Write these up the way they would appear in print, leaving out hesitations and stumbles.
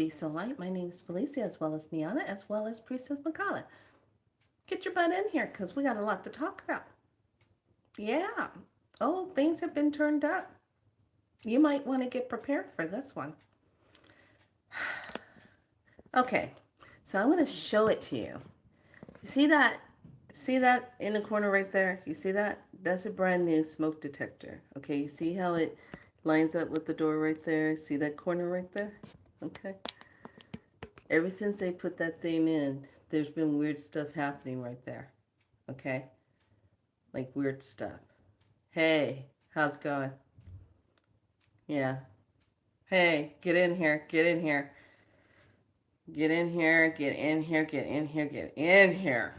Be So Light. My name is Felicia, as well as Niana, as well as Priestess Makala. Get your butt in here because we got a lot to talk about. Yeah. Oh, things have been turned up. You might want to get prepared for this one. Okay, so I'm going to show it to you. See that? See that in the corner right there? You see that? That's a brand new smoke detector. Okay, you see how it lines up with the door right there? See that corner right there? Okay. Ever since they put that thing in, there's been weird stuff happening right there. Okay? Like weird stuff. Hey, how's it going? Yeah. Hey, get in here. Get in here. Get in here. Get in here. Get in here. Get in here.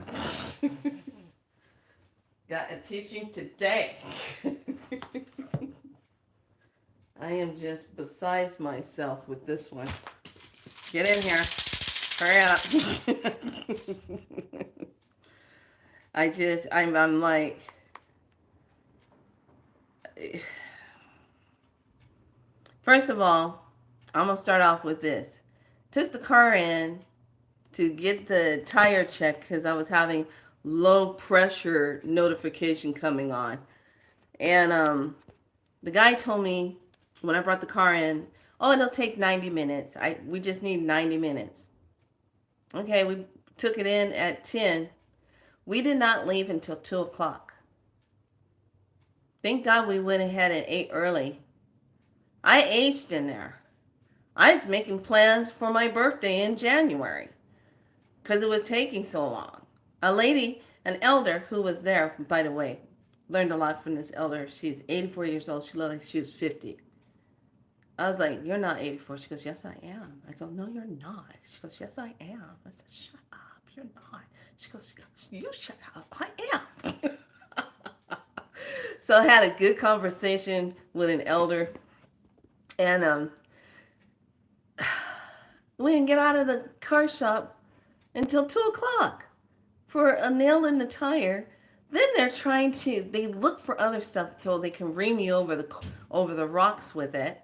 Got a teaching today. I am just besides myself with this one. Get in here. Hurry up. I'm like, first of all, I'm going to start off with this. Took the car in to get the tire check because I was having low pressure notification coming on. And the guy told me when I brought the car in, oh, it'll take 90 minutes. We just need 90 minutes. Okay, we took it in at 10. We did not leave until 2 o'clock. Thank God we went ahead and ate early. I aged in there. I was making plans for my birthday in January because it was taking so long. A lady, an elder who was there, by the way, learned a lot from this elder. She's 84 years old. She looked like she was 50. I was like, you're not 84. She goes, yes, I am. I go, no, you're not. She goes, yes, I am. I said, shut up. You're not. She goes, you shut up. I am. So I had a good conversation with an elder. And we didn't get out of the car shop until 2 o'clock for a nail in the tire. Then they look for other stuff so they can ream you over the rocks with it,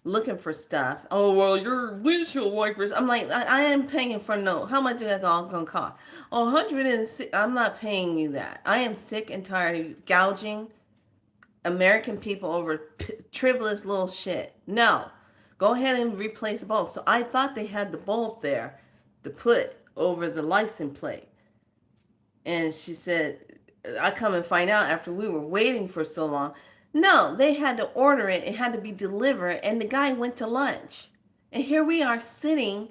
looking for stuff. Oh, well, your windshield wipers. I'm like, I am paying for no. How much is that all going to cost? Oh, 106. I'm not paying you that. I am sick and tired of gouging American people over trivialist little shit. No. Go ahead and replace the bulb. So I thought they had the bulb there to put over the license plate. And she said, I come and find out after we were waiting for so long. No, they had to order it. It had to be delivered. And the guy went to lunch. And here we are sitting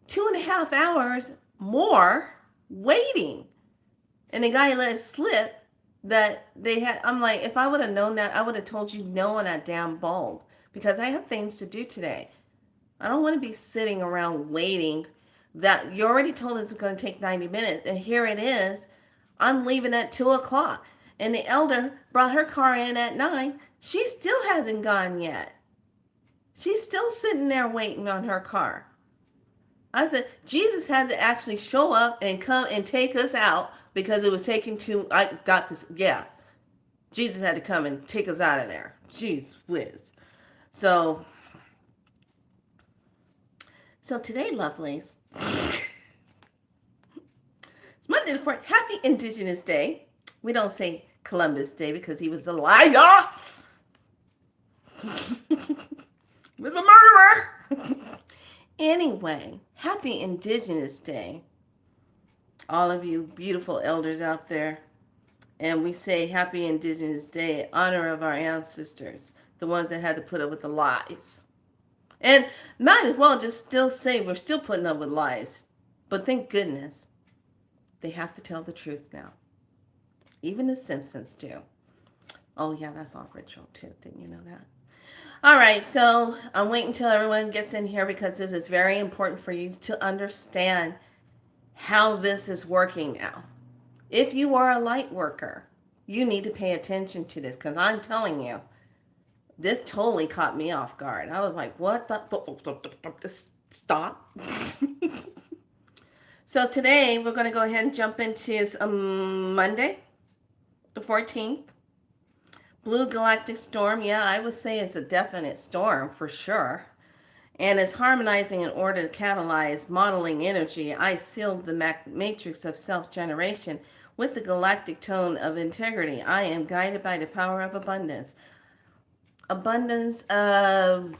2.5 hours more waiting. And the guy let it slip that they had. I'm like, if I would have known that, I would have told you no on that damn bulb. Because I have things to do today. I don't want to be sitting around waiting. That you already told us it's going to take 90 minutes. And here it is. I'm leaving at 2 o'clock. And the elder brought her car in at 9. She still hasn't gone yet. She's still sitting there waiting on her car. I said, Jesus had to actually show up and come and take us out because it was taking too, Jesus had to come and take us out of there. Jeez whiz. So today, lovelies, it's Monday the 4th. Happy Indigenous Day. We don't say Columbus Day because he was a liar. He was a murderer. Anyway, happy Indigenous Day. All of you beautiful elders out there. And we say happy Indigenous Day in honor of our ancestors, the ones that had to put up with the lies. And might as well just still say we're still putting up with lies. But thank goodness they have to tell the truth now. Even the Simpsons do. Oh, yeah, that's all ritual, too. Didn't you know that? All right, so I'm waiting until everyone gets in here because this is very important for you to understand how this is working now. If you are a light worker, you need to pay attention to this because I'm telling you, this totally caught me off guard. I was like, what the? Stop. So today we're going to go ahead and jump into Monday, the 14th. Blue galactic storm. Yeah, I would say it's a definite storm for sure. and is harmonizing in order to catalyze modeling energy. I sealed the matrix of self-generation with the galactic tone of integrity. I am guided by the power of abundance. Abundance of...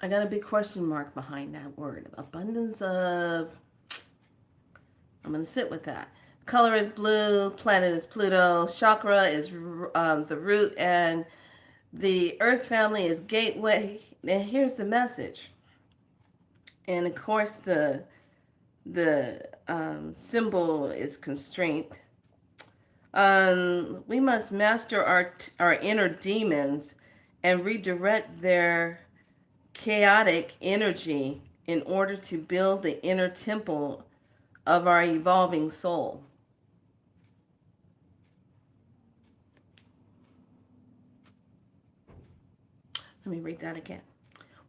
I got a big question mark behind that word. Abundance of... I'm going to sit with that. Color is blue, planet is Pluto, chakra is the root, and the earth family is gateway. And here's the message. And of course, the symbol is constraint. We must master our inner demons and redirect their chaotic energy in order to build the inner temple of our evolving soul. Let me read that again.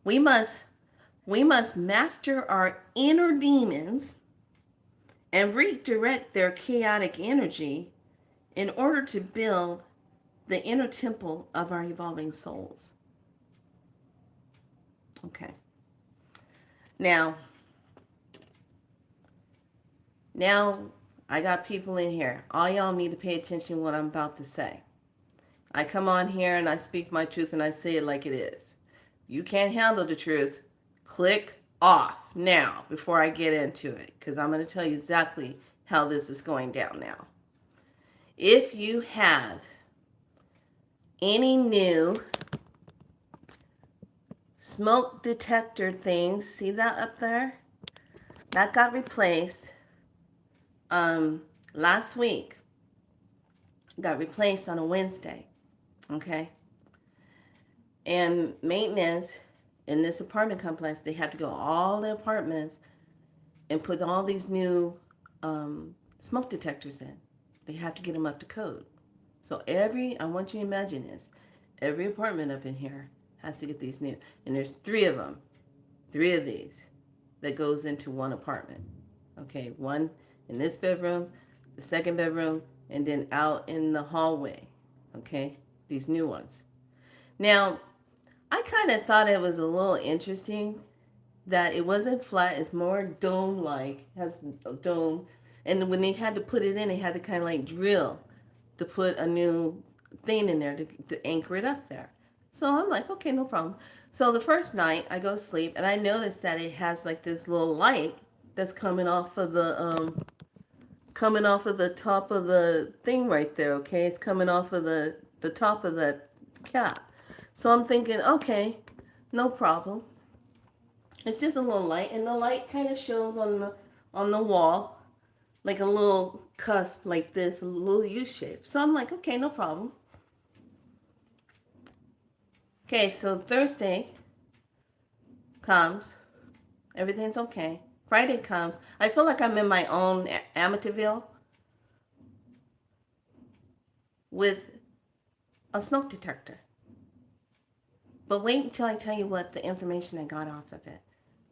We must master our inner demons and redirect their chaotic energy in order to build the inner temple of our evolving souls. Okay. Now I got people in here. All y'all need to pay attention to what I'm about to say. I come on here and I speak my truth and I say it like it is. You can't handle the truth. Click off now before I get into it, because I'm going to tell you exactly how this is going down now. If you have any new smoke detector things, see that up there? That got replaced last week. Got replaced on a Wednesday. Okay? And maintenance in this apartment complex, they had to go all the apartments and put all these new smoke detectors in. They have to get them up to code. So I want you to imagine this. Every apartment up in here has to get these new. And there's 3 of them. 3 of these that goes into one apartment. Okay, one in this bedroom, the second bedroom, and then out in the hallway. Okay, these new ones. Now, I kind of thought it was a little interesting that it wasn't flat, it's more dome-like, has a dome. And when they had to put it in, they had to kind of like drill to put a new thing in there to anchor it up there. So I'm like, okay, no problem. So the first night I go to sleep and I noticed that it has like this little light that's coming off of the top of the thing right there, okay? It's coming off of the top of the cap. So I'm thinking, okay, no problem. It's just a little light, and the light kind of shows on the wall like a little cusp like this, a little U shape. So I'm like, okay, no problem. Okay, so Thursday comes, everything's okay. Friday comes, I feel like I'm in my own Amityville with a smoke detector. But wait until I tell you what the information I got off of it.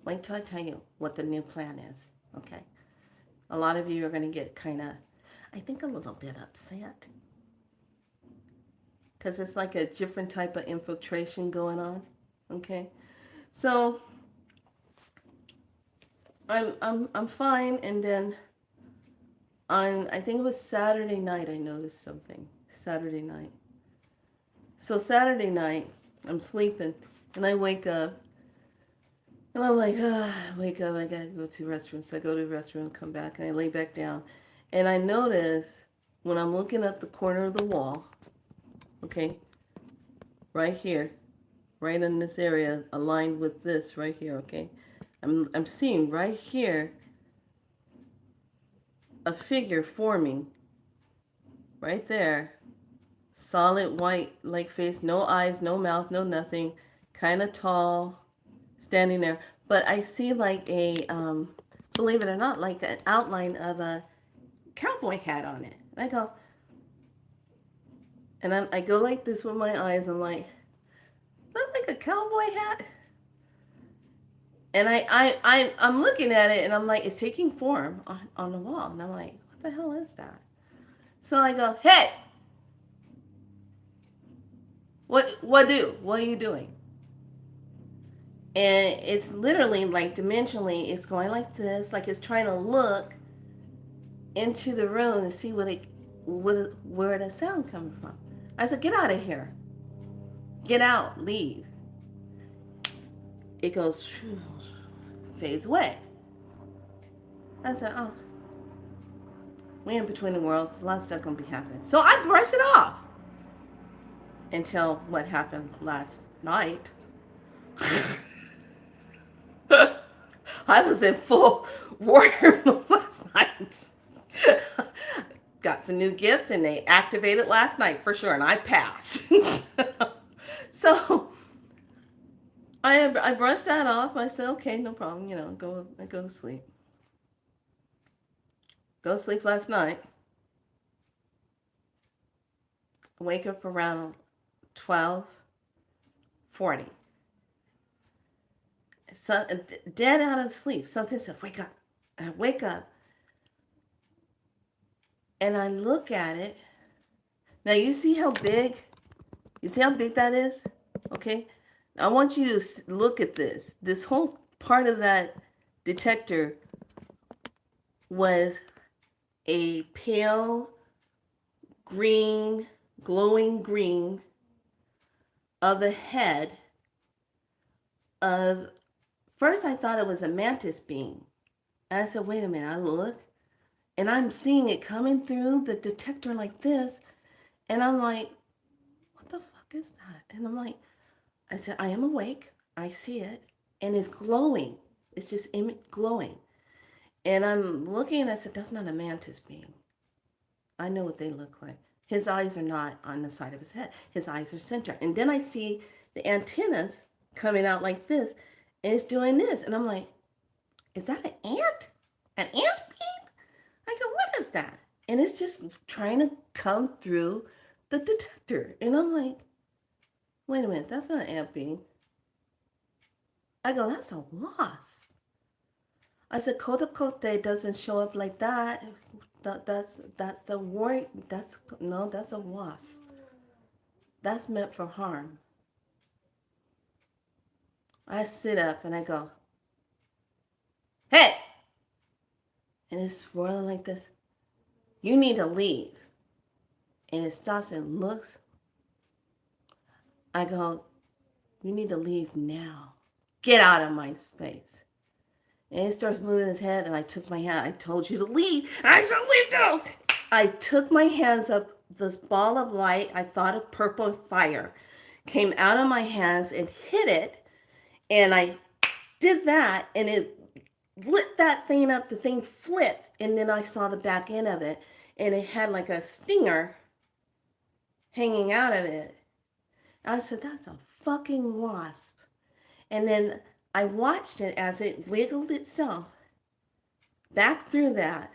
Wait until I tell you what the new plan is, okay? A lot of you are going to get kind of, I think, a little bit upset. Because it's like a different type of infiltration going on, okay? So, I'm fine, and then I think it was Saturday night I noticed something. Saturday night. So Saturday night, I'm sleeping, and I wake up, and I'm like, wake up, I gotta go to the restroom. So I go to the restroom, come back, and I lay back down. And I notice when I'm looking at the corner of the wall, okay, right here, right in this area, aligned with this right here, okay, I'm seeing right here a figure forming right there. Solid white like face, no eyes, no mouth, no nothing, kind of tall, standing there. But I see like a, believe it or not, like an outline of a cowboy hat on it. And I go, and I go like this with my eyes. I'm like, is that like a cowboy hat? And I'm looking at it and I'm like, it's taking form on the wall. And I'm like, what the hell is that? So I go, hey, What are you doing? And it's literally like dimensionally, it's going like this, like it's trying to look into the room and see where the sound coming from. I said, get out of here. Get out. Leave. It goes, fades away. I said, oh, we in between the worlds. A lot of stuff gonna be happening. So I brushed it off until what happened last night. I was in full warrior mode last night. Got some new gifts and they activated last night for sure, and I passed. So I brushed that off. I said, okay, no problem. Go to sleep. Go to sleep last night. Wake up around 12:40. So dead out of sleep. Something said, wake up. And I wake up and I look at it. Now you see how big? You see how big that is? Okay. I want you to look at this. This whole part of that detector was a pale green, glowing green of the head of, first I thought it was a mantis being. And I said, wait a minute, I look and I'm seeing it coming through the detector like this. And I'm like, what the fuck is that? And I said, I am awake. I see it. And it's glowing. It's just glowing. And I'm looking and I said, that's not a mantis being. I know what they look like. His eyes are not on the side of his head. His eyes are centered. And then I see the antennas coming out like this. And it's doing this. And I'm like, is that an ant? An ant being? I go, what is that? And it's just trying to come through the detector. And I'm like, wait a minute, that's not an ant being. I go, that's a wasp. I said, Kotakote doesn't show up like that. That's a word. That's a wasp. That's meant for harm. I sit up and I go, hey! And it's rolling like this. You need to leave. And it stops and looks. I go, you need to leave now. Get out of my space. And it starts moving his head, and I took my hand. I told you to leave. And I said, leave those. I took my hands up. This ball of light, I thought of purple fire, came out of my hands and hit it. And I did that, and it lit that thing up. The thing flipped, and then I saw the back end of it, and it had like a stinger hanging out of it. I said, that's a fucking wasp. And then I watched it as it wiggled itself back through that.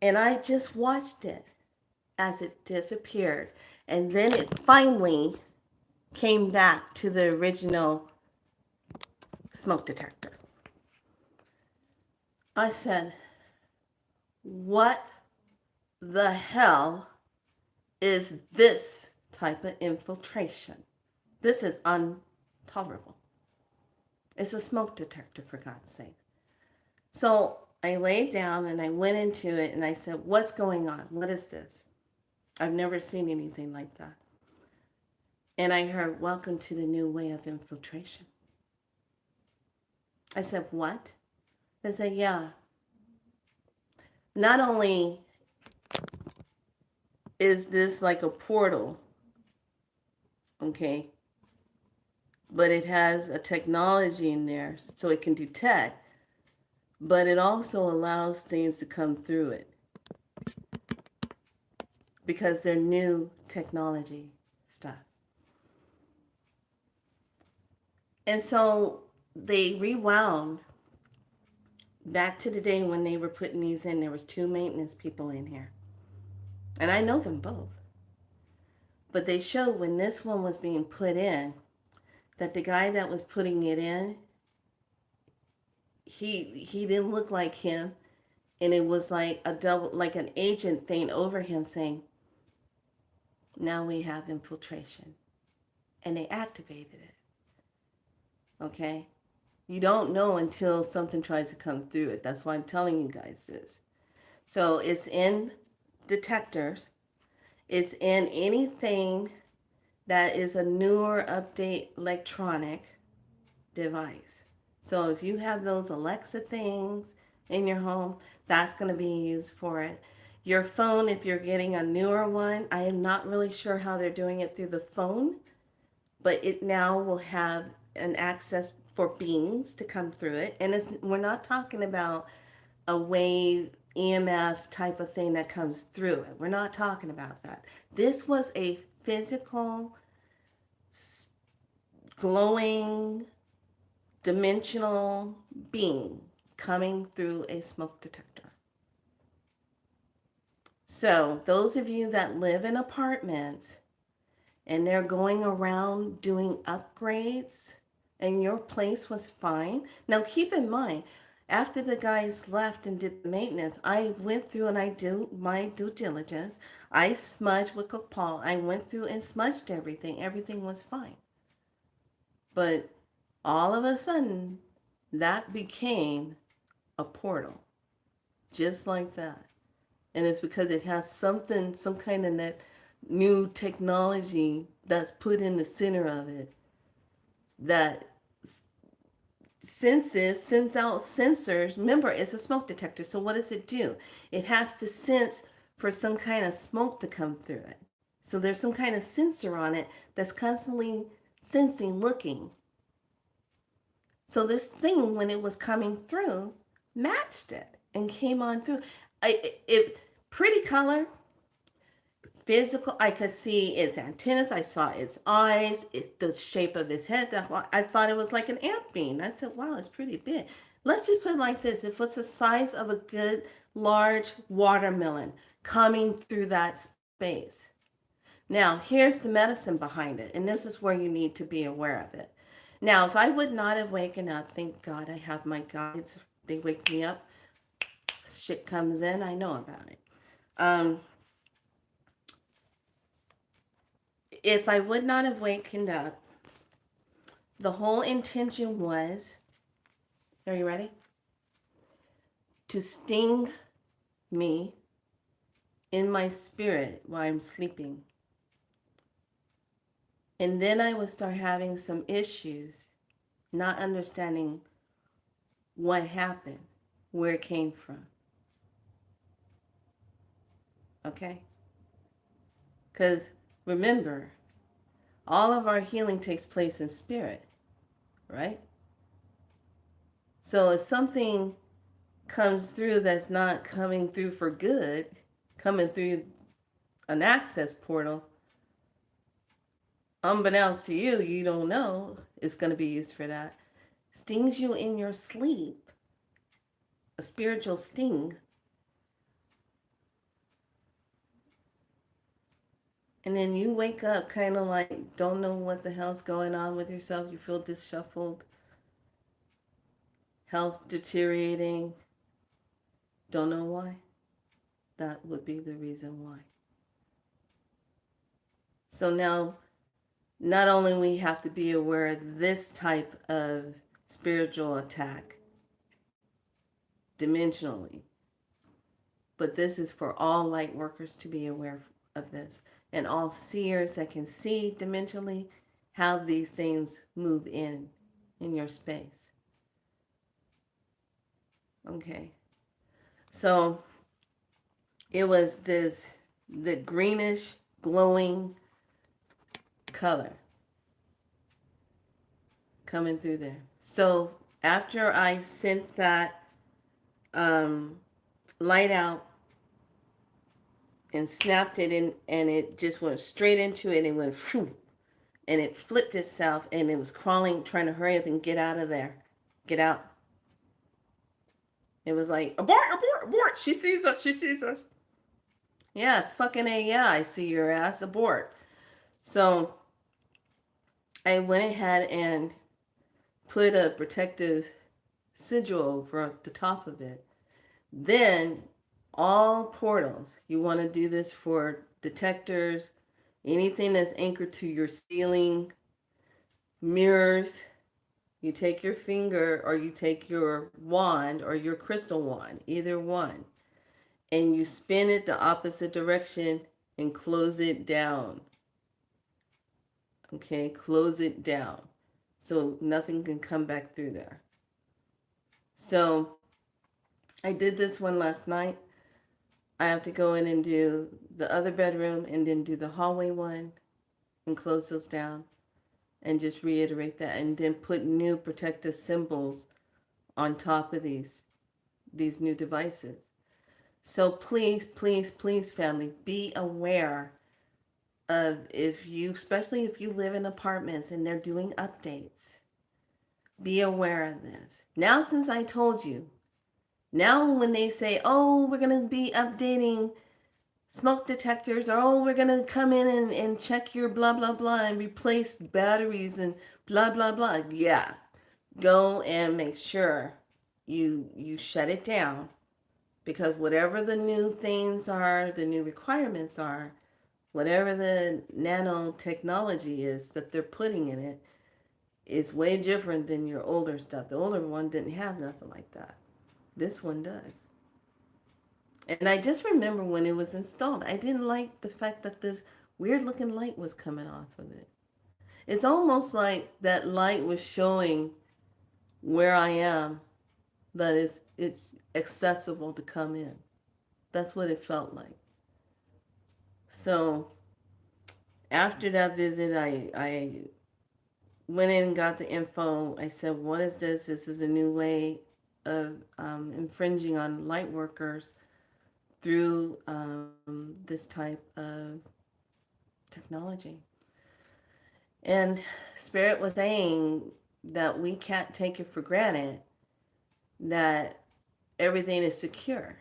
And I just watched it as it disappeared. And then it finally came back to the original smoke detector. I said, what the hell is this type of infiltration? This is intolerable. It's a smoke detector, for God's sake. So I laid down and I went into it and I said, what's going on? What is this? I've never seen anything like that. And I heard, welcome to the new way of infiltration. I said, what? They said, yeah. Not only is this like a portal, okay, but it has a technology in there so it can detect, but it also allows things to come through it because they're new technology stuff. And so they rewound back to the day when they were putting these in. There was 2 maintenance people in here. And I know them both. But they showed when this one was being put in, that the guy that was putting it in, he didn't look like him. And it was like a double, like an agent thing over him saying, now we have infiltration. and they activated it. Okay? You don't know until something tries to come through it. That's why I'm telling you guys this. So it's in detectors, it's in anything that is a newer update electronic device. So if you have those Alexa things in your home, that's going to be used for it. Your phone, if you're getting a newer one, I am not really sure how they're doing it through the phone, but it now will have an access for beams to come through it. And we're not talking about a wave EMF type of thing that comes through it. We're not talking about that. This was a physical, glowing, dimensional being coming through a smoke detector. So, those of you that live in apartments and they're going around doing upgrades and your place was fine. Now, keep in mind, after the guys left and did the maintenance, I went through and I do my due diligence. I smudged with Paul. I went through and smudged everything. Everything was fine. But all of a sudden, that became a portal, just like that. And it's because it has something, some kind of that new technology that's put in the center of it that sends out sensors. Remember, it's a smoke detector. So what does it do? It has to sense for some kind of smoke to come through it. So there's some kind of sensor on it that's constantly sensing, looking. So this thing, when it was coming through, matched it and came on through. It pretty color, physical. I could see its antennas. I saw its eyes, the shape of its head. I thought it was like an ant beam. I said, wow, it's pretty big. Let's just put it like this. If it's the size of a good large watermelon coming through that space. Now, here's the medicine behind it. And this is where you need to be aware of it. Now, if I would not have waken up, thank God I have my guides. They wake me up. Shit comes in. I know about it. Um, if I would not have wakened up, the whole intention was, are you ready? To sting me in my spirit while I'm sleeping. And then I would start having some issues, not understanding what happened, where it came from. Okay? Because remember, all of our healing takes place in spirit, right? So if something comes through that's not coming through for good, coming through an access portal, unbeknownst to you, you don't know it's going to be used for that. Stings you in your sleep, a spiritual sting. And then you wake up kind of like, don't know what the hell's going on with yourself. You feel disshuffled, health deteriorating. Don't know why. That would be the reason why. So now, not only we have to be aware of this type of spiritual attack dimensionally, but this is for all light workers to be aware of this, and all seers that can see dimensionally how these things move in your space. Okay. So it was the greenish glowing color coming through there. So after I sent that light out and snapped it in, and it just went straight into it and went phew, and it flipped itself and it was crawling, trying to hurry up and get out of there. Get out. It was like, abort, abort, abort. She sees us. She sees us. Yeah, fucking A, yeah, I see your ass. Abort. So I went ahead and put a protective sigil over the top of it. Then all portals, you want to do this for detectors, anything that's anchored to your ceiling, Mirrors, you take your finger or you take your wand or your crystal wand, either one, and you spin it the opposite direction and close it down. Okay, close it down so nothing can come back through there. So I did this one last night. I have to go in and do the other bedroom and then do the hallway one and close those down and just reiterate that and then put new protective symbols on top of these new devices. So please, please, please, family, be aware of if you, especially if you live in apartments and they're doing updates, be aware of this. Now, since I told you, now when they say, oh, we're going to be updating smoke detectors, or oh, we're going to come in and check your blah, blah, blah and replace batteries and blah, blah, blah. Yeah, go and make sure you shut it down, because whatever the new things are, the new requirements are, whatever the nanotechnology is that they're putting in it, is way different than your older stuff. The older one didn't have nothing like that. This one does. And I just remember when it was installed, I didn't like the fact that this weird looking light was coming off of it. It's almost like that light was showing where I am, that it's accessible to come in. That's what it felt like. So after that visit, I went in and got the info. I said, what is this? This is a new way of infringing on light workers through this type of technology. And Spirit was saying that we can't take it for granted that everything is secure,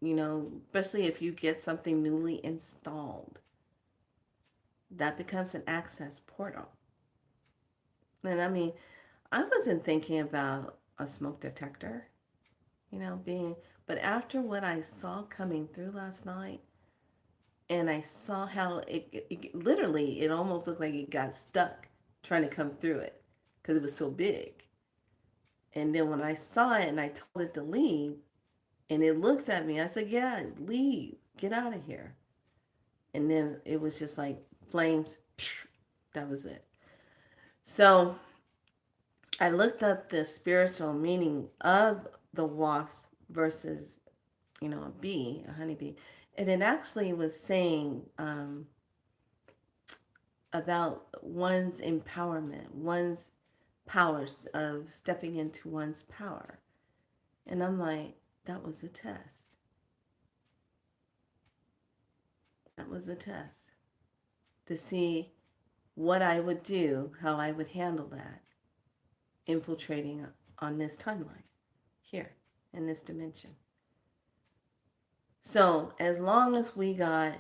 especially if you get something newly installed. That becomes an access portal. And I mean, I wasn't thinking about a smoke detector, being, but after what I saw coming through last night, and I saw how it literally, it almost looked like it got stuck trying to come through it because it was so big. And then when I saw it and I told it to leave, and it looks at me, I said, yeah, leave, get out of here. And then it was just like flames. That was it. So I looked up the spiritual meaning of the wasp versus, a bee, a honeybee. And it actually was saying about one's empowerment, one's powers, of stepping into one's power. And I'm like, that was a test. That was a test to see what I would do, how I would handle that, infiltrating on this timeline here in this dimension. So as long as we got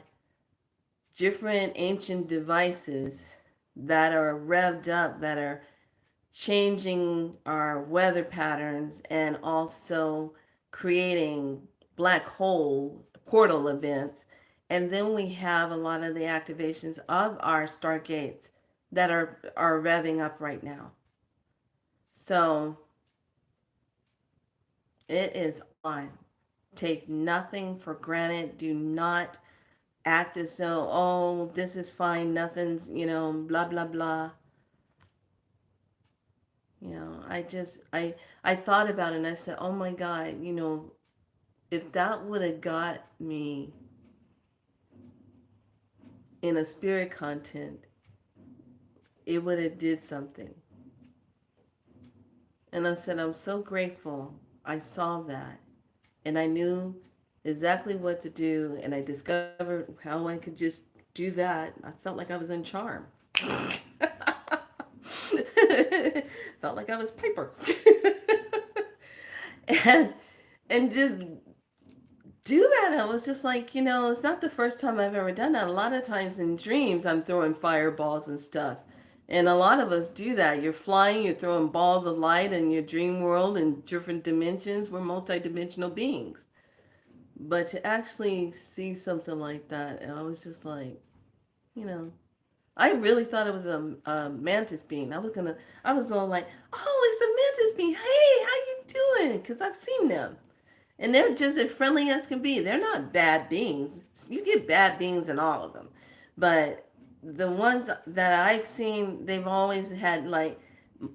different ancient devices that are revved up, that are changing our weather patterns and also creating black hole portal events, and then we have a lot of the activations of our stargates that are revving up right now. So it is on. Take nothing for granted. Do not act as though, oh, this is fine, nothing's, blah, blah, blah. I thought about it and I said, oh my God, if that would have got me in a spirit content, it would have did something. And I said, I'm so grateful I saw that. And I knew exactly what to do. And I discovered how I could just do that. I felt like I was in Charm. Felt like I was Piper. and and just do that. I was just like, it's not the first time I've ever done that. A lot of times in dreams, I'm throwing fireballs and stuff. And a lot of us do that. You're flying, you're throwing balls of light in your dream world in different dimensions. We're multidimensional beings. But to actually see something like that, I was just like, you know, I really thought it was a mantis bean. I was all like, oh, it's a mantis bean. Hey, how you doing? Because I've seen them. And they're just as friendly as can be. They're not bad beings. You get bad beings in all of them. But the ones that I've seen, they've always had like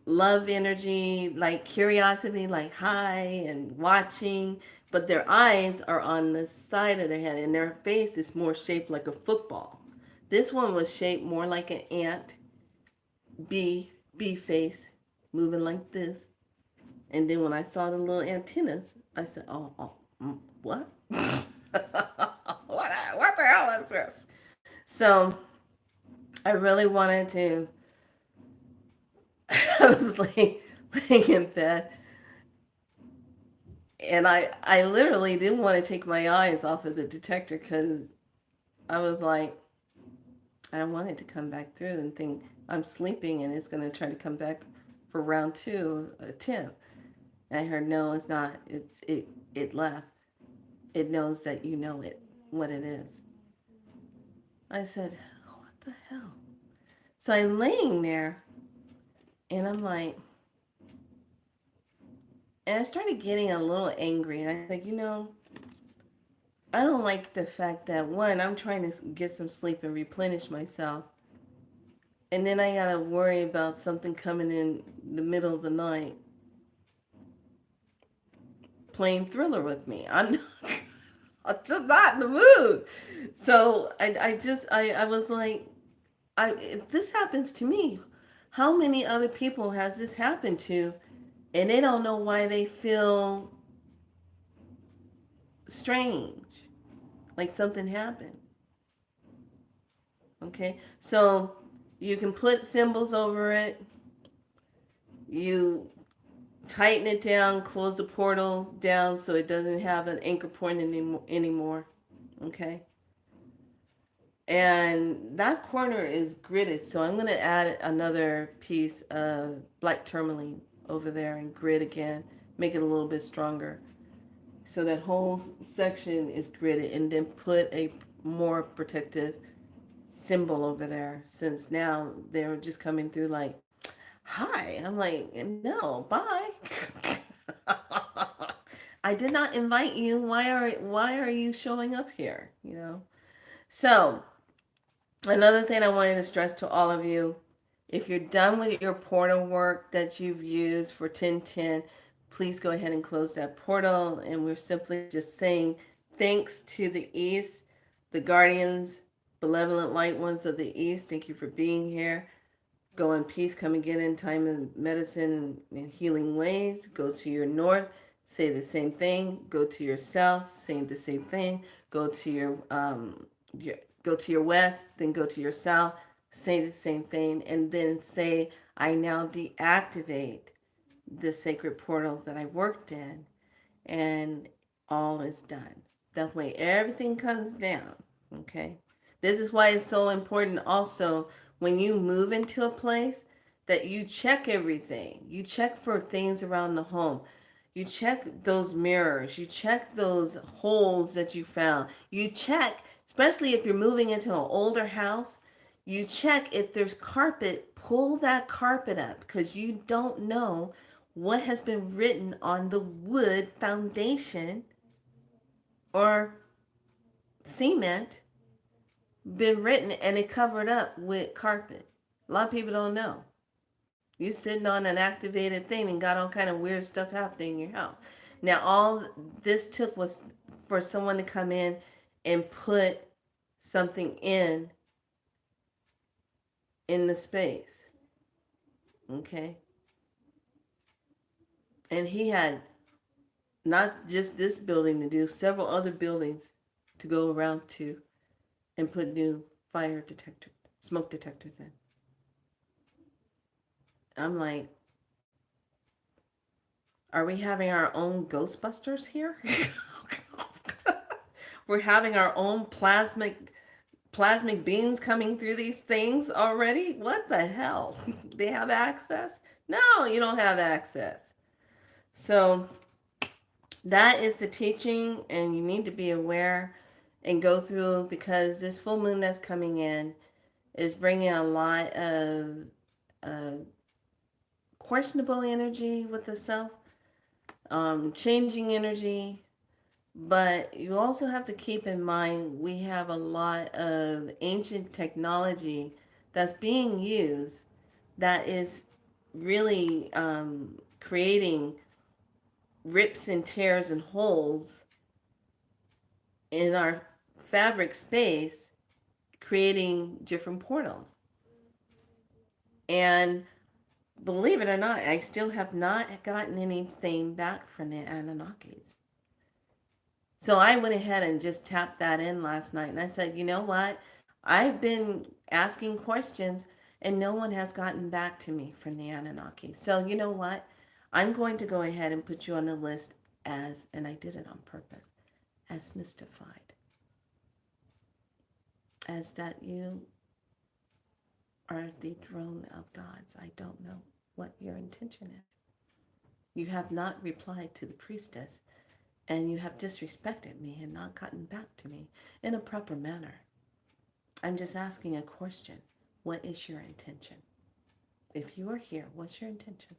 love energy, like curiosity, like hi and watching. But their eyes are on the side of their head, and their face is more shaped like a football. This one was shaped more like an ant, bee face, moving like this. And then when I saw the little antennas, I said, what? What the hell is this? So I really wanted to. I was laying in bed, and I literally didn't want to take my eyes off of the detector because I was like, I don't want it to come back through and think I'm sleeping and it's going to try to come back for round two attempt. And I heard, no, it's not. It left. It knows that you know it, what it is. I said, oh, what the hell? So I'm laying there and I'm like, and I started getting a little angry. And I said, I don't like the fact that one, I'm trying to get some sleep and replenish myself. And then I got to worry about something coming in the middle of the night playing Thriller with me. I'm just not in the mood. So I was like, if this happens to me, how many other people has this happened to, and they don't know why they feel strange, like something happened. Okay, so you can put symbols over it. You tighten it down, close the portal down so it doesn't have an anchor point anymore. Okay, and that corner is gridded, so I'm going to add another piece of black tourmaline over there and grid again, make it a little bit stronger. So that whole section is gridded, and then put a more protective symbol over there, since now they're just coming through like, hi. I'm like, no, bye. I did not invite you. Why are you showing up here? So another thing I wanted to stress to all of you, if you're done with your portal work that you've used for 1010, please go ahead and close that portal. And we're simply just saying thanks to the East, the guardians, benevolent light ones of the East. Thank you for being here. Go in peace, come again in time and medicine and healing ways. Go to your north, say the same thing. Go to your south, saying the same thing. Go to your go to your west, then go to your south, say the same thing, and then say, I now deactivate the sacred portal that I worked in, and all is done. That way everything comes down. Okay? This is why it's so important also when you move into a place that you check everything. You check for things around the home. You check those mirrors. You check those holes that you found. You check, especially if you're moving into an older house, you check if there's carpet, pull that carpet up because you don't know what has been written on the wood foundation or cement been written and it covered up with carpet. A lot of people don't know. You sitting on an activated thing and got all kind of weird stuff happening in your house. Now all this took was for someone to come in and put something in the space. Okay? And he had not just this building to do, several other buildings to go around to and put new fire detector, smoke detectors in. I'm like, are we having our own Ghostbusters here? We're having our own plasmic beings coming through these things already? What the hell? They have access? No, you don't have access. So that is the teaching, and you need to be aware and go through, because this full moon that's coming in is bringing a lot of uh, questionable energy with the self, changing energy. But you also have to keep in mind we have a lot of ancient technology that's being used that is really creating rips and tears and holes in our fabric space, creating different portals. And believe it or not, I still have not gotten anything back from the Anunnakis. So I went ahead and just tapped that in last night. And I said, you know what? I've been asking questions and no one has gotten back to me from the Anunnaki. So you know what? I'm going to go ahead and put you on the list as, and I did it on purpose, as mystified. As that you are the drone of gods. I don't know what your intention is. You have not replied to the priestess, and you have disrespected me and not gotten back to me in a proper manner. I'm just asking a question. What is your intention? If you are here, what's your intention?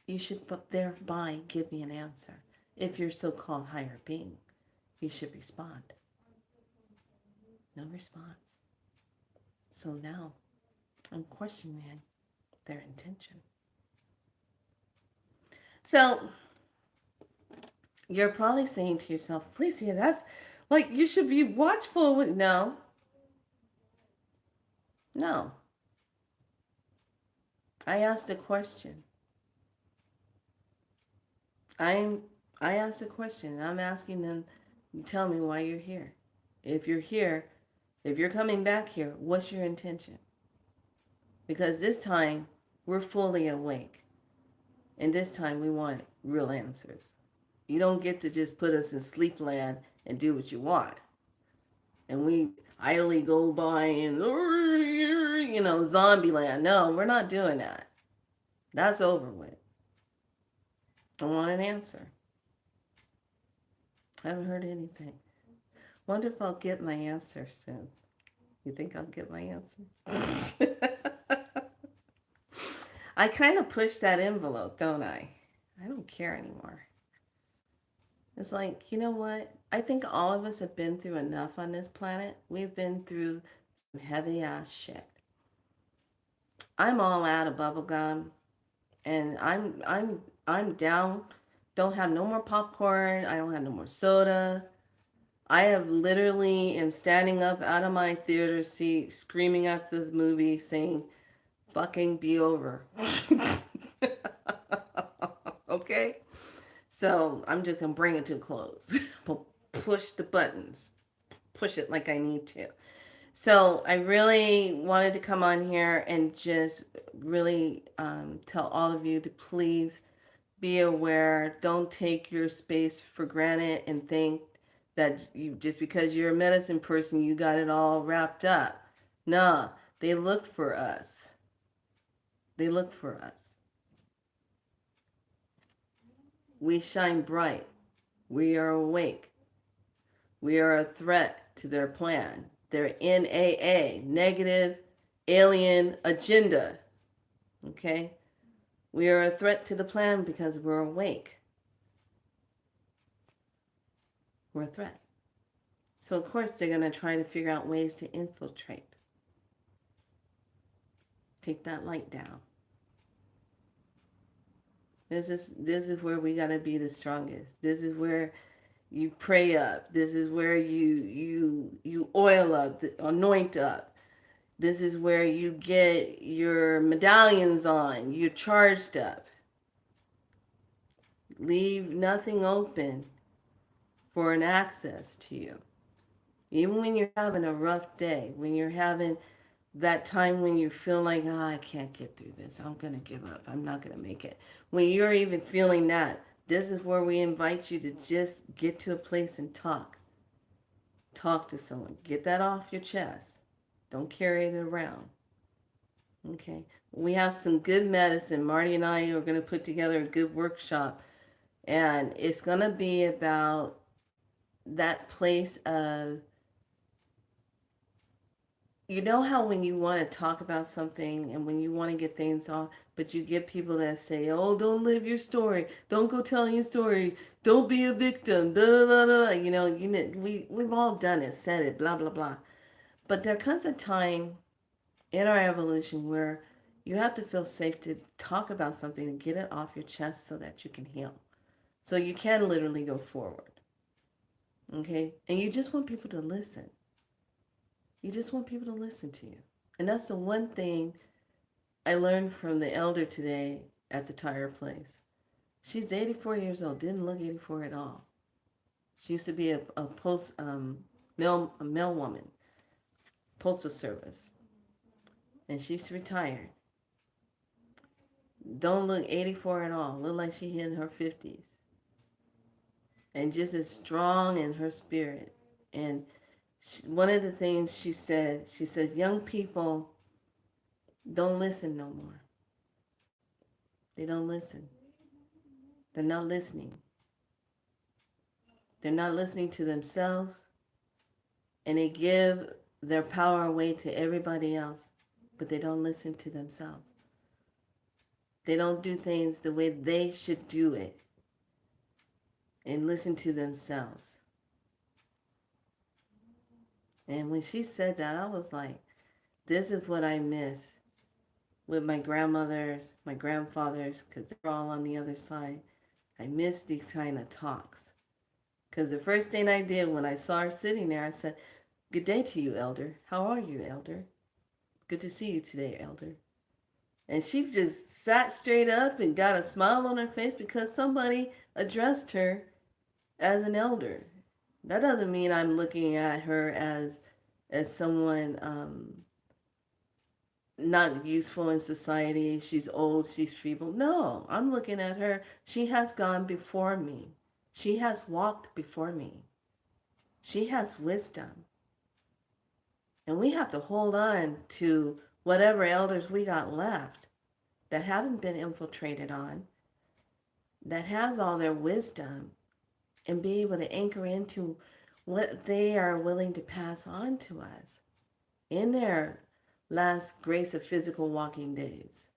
You should thereby give me an answer. If you're so-called higher being, you should respond. No response. So now I'm questioning their intention. So you're probably saying to yourself, Felicia, that's like you should be watchful. No, no. I asked a question. I'm I asked a question. I'm asking them, tell me why you're here. If you're here, if you're coming back here, what's your intention? Because this time we're fully awake. And this time we want real answers. You don't get to just put us in sleep land and do what you want. And we idly go by and, zombie land. No, we're not doing that. That's over with. I want an answer. I haven't heard anything. Wonder if I'll get my answer soon. You think I'll get my answer? I kind of push that envelope, don't I? I don't care anymore. It's like, you know what? I think all of us have been through enough on this planet. We've been through some heavy ass shit. I'm all out of bubble gum and I'm down. Don't have no more popcorn. I don't have no more soda. I have literally am standing up out of my theater seat screaming at the movie saying, fucking be over. Okay? So I'm just gonna bring it to a close. Push the buttons. Push it like I need to. So I really wanted to come on here and just really tell all of you to please be aware. Don't take your space for granted and think that you just because you're a medicine person, you got it all wrapped up. Nah, they look for us. They look for us. We shine bright. We are awake. We are a threat to their plan. Their NAA, negative alien agenda. Okay? We are a threat to the plan because we're awake. We're a threat. So, of course, they're going to try to figure out ways to infiltrate. Take that light down. This is where we got to be the strongest. This is where you pray up. This is where you oil up, anoint up. This is where you get your medallions on. You're charged up. Leave nothing open for an access to you. Even when you're having a rough day, when you're having that time when you feel like, oh, I can't get through this. I'm going to give up. I'm not going to make it. When you're even feeling that, this is where we invite you to just get to a place and talk. Talk to someone. Get that off your chest. Don't carry it around. Okay. We have some good medicine. Marty and I are going to put together a good workshop. And it's going to be about that place of You know how when you want to talk about something and when you want to get things off, but you get people that say, "Oh, don't live your story. Don't go telling your story. Don't be a victim." Da da da da. We've all done it, said it, blah blah blah. But there comes a time in our evolution where you have to feel safe to talk about something and get it off your chest so that you can heal. So you can literally go forward. Okay? And you just want people to listen. You just want people to listen to you. And that's the one thing I learned from the elder today at the tire place. She's 84 years old, didn't look 84 at all. She used to be a mail woman, postal service, and she's retired. Don't look 84 at all. Look like she in her 50s, and just as strong in her spirit. And one of the things she said, young people don't listen no more. They don't listen. They're not listening. They're not listening to themselves, and they give their power away to everybody else, but they don't listen to themselves. They don't do things the way they should do it and listen to themselves. And when she said that, I was like, this is what I miss with my grandmothers, my grandfathers, because they're all on the other side. I miss these kind of talks. Because the first thing I did when I saw her sitting there, I said, "Good day to you, Elder. How are you, Elder? Good to see you today, Elder." And she just sat straight up and got a smile on her face because somebody addressed her as an elder. That doesn't mean I'm looking at her as someone not useful in society. She's old, she's feeble. No, I'm looking at her. She has gone before me. She has walked before me. She has wisdom. And we have to hold on to whatever elders we got left that haven't been infiltrated on, that has all their wisdom, and be able to anchor into what they are willing to pass on to us in their last grace of physical walking days.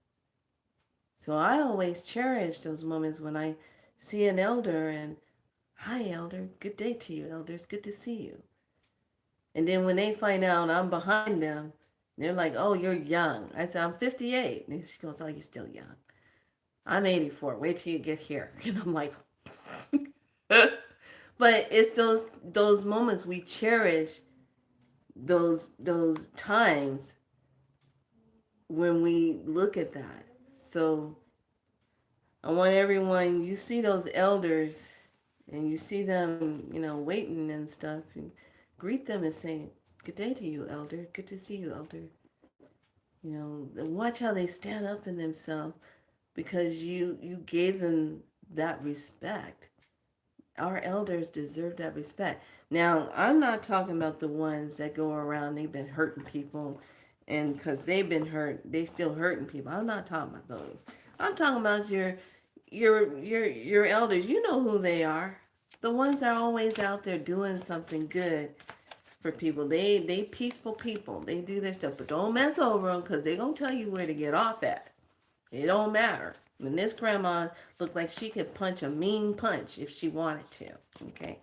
So I always cherish those moments when I see an elder and, "Hi, elder. Good day to you, elders. Good to see you." And then when they find out I'm behind them, they're like, "Oh, you're young." I said, "I'm 58." And she goes, "Oh, you're still young. I'm 84. Wait till you get here." And I'm like, but it's those moments we cherish, those times when we look at that. So I want everyone, you see those elders and you see them, waiting and stuff, and greet them and say, "Good day to you, elder. Good to see you, elder." And watch how they stand up in themselves because you gave them that respect. Our elders deserve that respect. Now, I'm not talking about the ones that go around, they've been hurting people, and because they've been hurt, they still hurting people. I'm not talking about those. I'm talking about your elders. You know who they are. The ones that are always out there doing something good for people. They peaceful people. They do their stuff, but don't mess over them because they're gonna tell you where to get off at. It don't matter. And this grandma looked like she could punch a mean punch if she wanted to. Okay.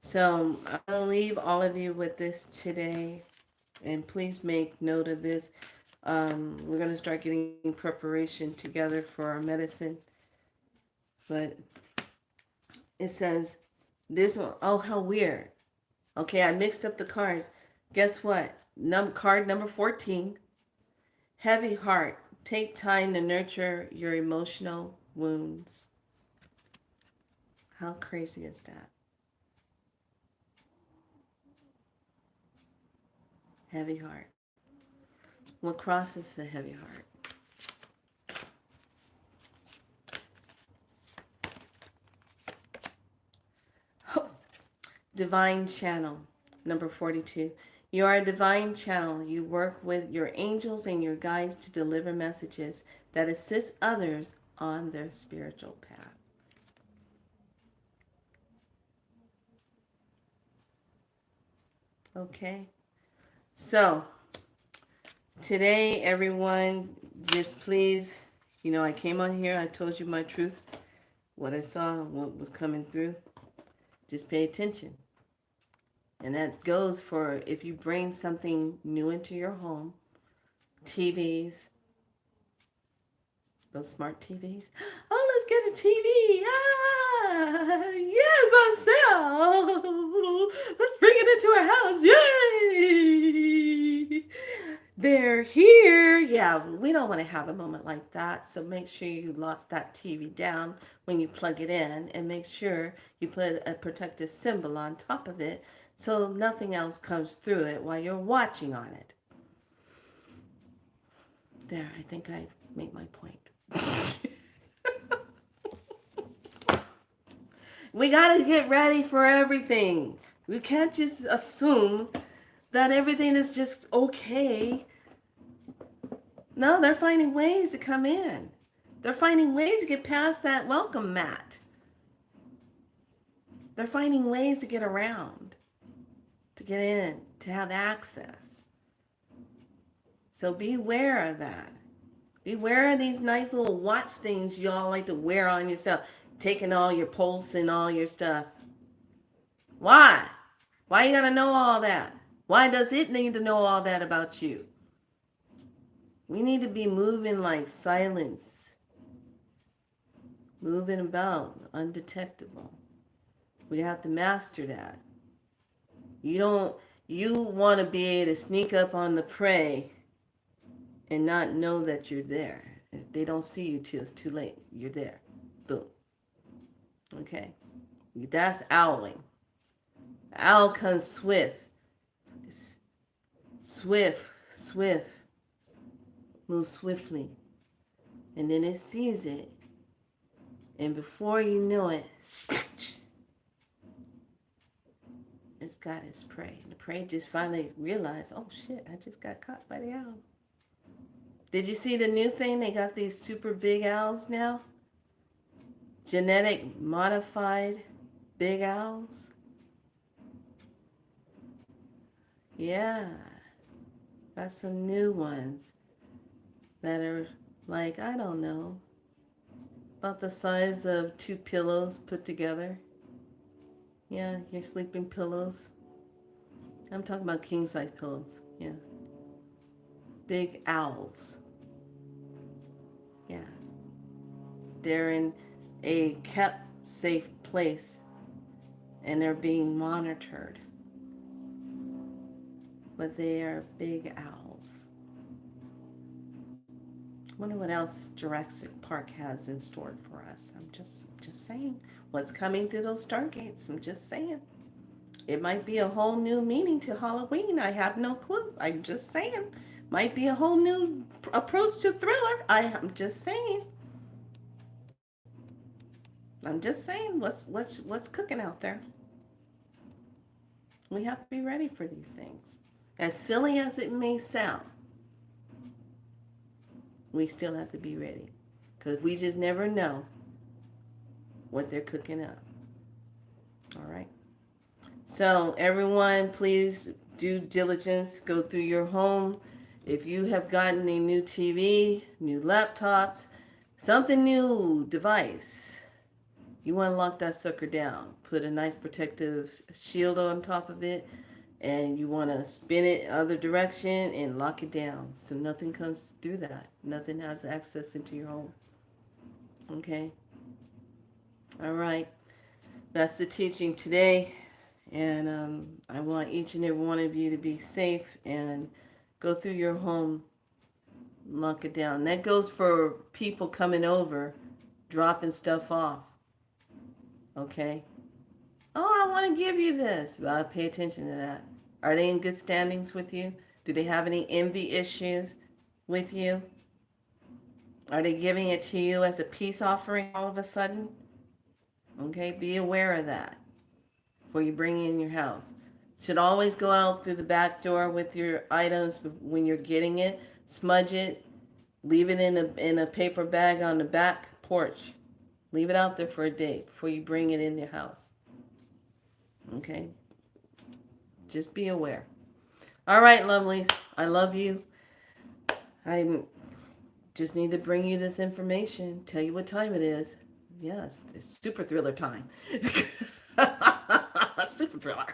So I'm going to leave all of you with this today. And please make note of this. We're going to start getting preparation together for our medicine. But it says this one. Oh, how weird. Okay, I mixed up the cards. Guess what? Card number 14. Heavy heart. Take time to nurture your emotional wounds. How crazy is that? Heavy heart. What crosses the heavy heart? Divine channel. Number 42. You are a divine channel. You work with your angels and your guides to deliver messages that assist others on their spiritual path. Okay. So, Today, everyone, just please, I came on here, I told you my truth, what I saw, what was coming through. Just pay attention. And that goes for if you bring something new into your home, TVs, those smart TVs. Oh, let's get a TV. Ah, yes, on sale. Let's bring it into our house. Yay! They're here. Yeah, we don't want to have a moment like that. So make sure you lock that TV down when you plug it in and make sure you put a protective symbol on top of it so nothing else comes through it while you're watching on it. There, I think I made my point. We got to get ready for everything. We can't just assume that everything is just okay. No, they're finding ways to come in. They're finding ways to get past that welcome mat. They're finding ways to get around, to get in, to have access. So beware of that. Beware of these nice little watch things y'all like to wear on yourself, taking all your pulse and all your stuff. Why? Why you gotta know all that? Why does it need to know all that about you? We need to be moving like silence, moving about, undetectable. We have to master that. You want to be able to sneak up on the prey and not know that you're there. They don't see you till it's too late. You're there. Boom. Okay. That's owling. Owl comes swift. Swift. Moves swiftly. And then it sees it. And before you know it, snatch. It's got its prey. The prey just finally realized, oh shit, I just got caught by the owl. Did you see the new thing? They got these super big owls now. Genetic modified big owls. Yeah. Got some new ones that are like, I don't know, about the size of 2 pillows put together. Yeah, your sleeping pillows. I'm talking about king size pillows. Yeah. Big owls. Yeah. They're in a kept safe place and they're being monitored. But they are big owls. I wonder what else Jurassic Park has in store for us. I'm just saying. What's coming through those stargates? I'm just saying. It might be a whole new meaning to Halloween. I have no clue. I'm just saying. Might be a whole new approach to thriller. I'm just saying. I'm just saying. What's cooking out there? We have to be ready for these things. As silly as it may sound, we still have to be ready. Because we just never know what they're cooking up. All right. So everyone, please due diligence. Go through your home. If you have gotten a new TV, new laptops, something new device, you want to lock that sucker down. Put a nice protective shield on top of it, and you want to spin it other direction and lock it down so nothing comes through that. Nothing has access into your home. Okay? All right. That's the teaching today. And I want each and every one of you to be safe and go through your home, lock it down. That goes for people coming over, dropping stuff off. Okay? Oh, I want to give you this. Well, pay attention to that. Are they in good standings with you? Do they have any envy issues with you? Are they giving it to you as a peace offering all of a sudden? Okay, be aware of that before you bring it in your house. Should always go out through the back door with your items when you're getting it. Smudge it. Leave it in a paper bag on the back porch. Leave it out there for a day before you bring it in your house. Okay? Just be aware. All right, lovelies. I love you. I just need to bring you this information, tell you what time it is. Yes, it's super thriller time. Super thriller.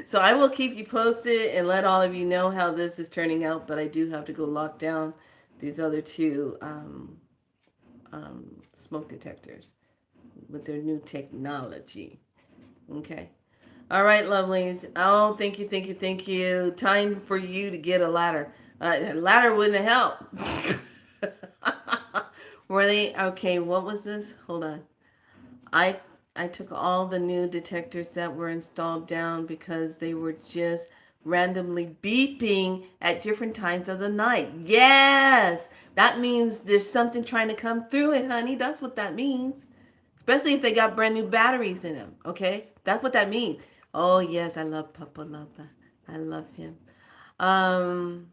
So I will keep you posted and let all of you know how this is turning out, but I do have to go lock down these other two smoke detectors with their new technology. Okay. All right, lovelies. Oh, thank you, thank you, thank you. Time for you to get a ladder. A ladder wouldn't help. Were they okay? What was this? Hold on. I I took all the new detectors that were installed down because they were just randomly beeping at different times of the night. Yes, that means there's something trying to come through it, honey. That's what that means. Especially if they got brand new batteries in them. Okay, that's what that means. Oh yes, I love Papa Love. I love him. Um,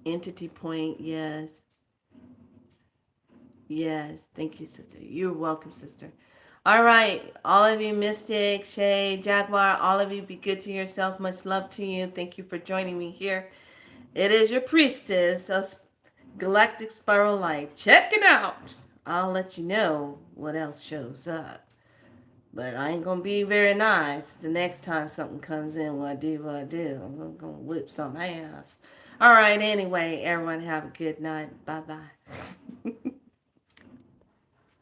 Entity Point. Yes, yes. Thank you, sister. You're welcome, sister. All right, all of you, Mystic, Shay, Jaguar, all of you, be good to yourself. Much love to you. Thank you for joining me here. It is your priestess of Galactic Spiral Light. Check it out. I'll let you know what else shows up. But I ain't gonna be very nice the next time something comes in. What I do, what I do. I'm gonna whip some ass. All right, anyway, everyone have a good night. Bye bye.